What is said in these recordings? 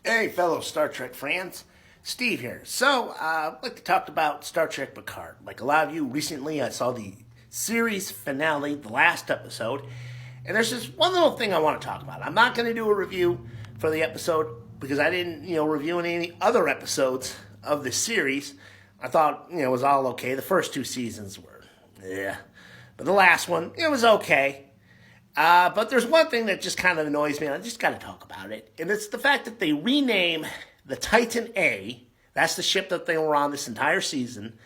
Hey, fellow Star Trek fans. Steve here. So, I'd like to talk about Star Trek Picard. Like a lot of you, recently I saw the series finale, the last episode, and there's just one little thing I want to talk about. I'm not going to do a review for the episode because I didn't, review any other episodes of the series. I thought, it was all okay. The first two seasons were, yeah. But the last one, it was okay. But there's one thing that just kind of annoys me, and I just got to talk about it. And it's the fact that they rename the Titan-A, that's the ship that they were on this entire season,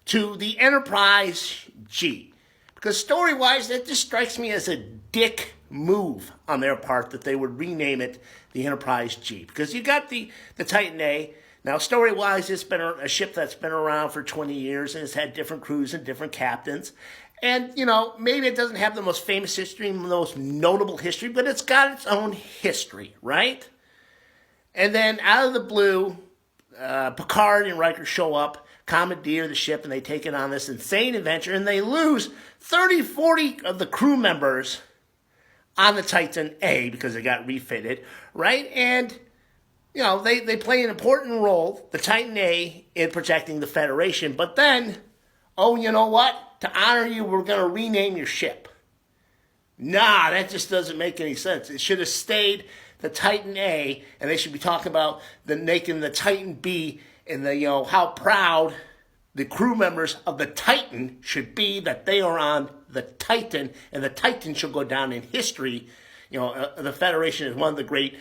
to the Enterprise G. Because story-wise, that just strikes me as a dick move on their part that they would rename it the Enterprise G. Because you got the Titan-A. Now, story-wise, it's been a ship that's been around for 20 years and has had different crews and different captains. And, maybe it doesn't have the most famous history and the most notable history, but it's got its own history, right? And then out of the blue, Picard and Riker show up, commandeer the ship, and they take it on this insane adventure, and they lose 30, 40 of the crew members on the Titan-A because they got refitted, right? And, they play an important role, the Titan-A, in protecting the Federation. But then, oh, you know what? To honor you, we're going to rename your ship. Nah, that just doesn't make any sense. It should have stayed the Titan-A, and they should be talking about making the Titan-B and how proud the crew members of the Titan should be that they are on the Titan, and the Titan should go down in history. The Federation is one of the great,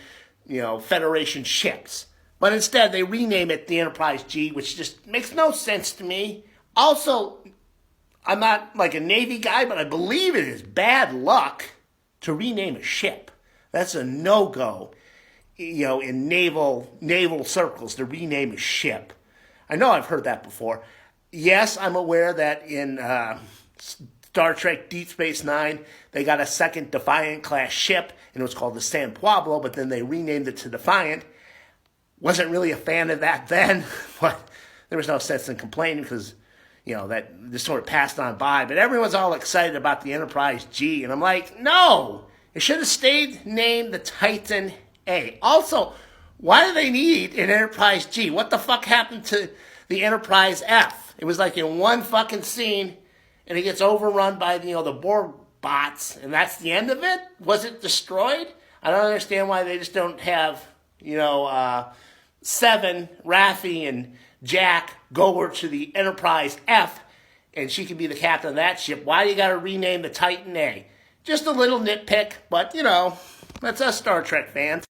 Federation ships. But instead, they rename it the Enterprise G, which just makes no sense to me. Also, I'm not like a Navy guy, but I believe it is bad luck to rename a ship. That's a no-go, in naval circles to rename a ship. I know I've heard that before. Yes, I'm aware that in Star Trek Deep Space Nine, they got a second Defiant-class ship, and it was called the San Pablo, but then they renamed it to Defiant. Wasn't really a fan of that then, but there was no sense in complaining because that just sort of passed on by. But everyone's all excited about the Enterprise G. And I'm like, no, it should have stayed named the Titan-A. Also, why do they need an Enterprise G? What the fuck happened to the Enterprise F? It was like in one fucking scene, and it gets overrun by, the Borg bots, and that's the end of it? Was it destroyed? I don't understand why they just don't have, Seven, Raffi, and Jack go over to the Enterprise F, and she can be the captain of that ship. Why do you got to rename the Titan-A? Just a little nitpick, but, that's us Star Trek fans.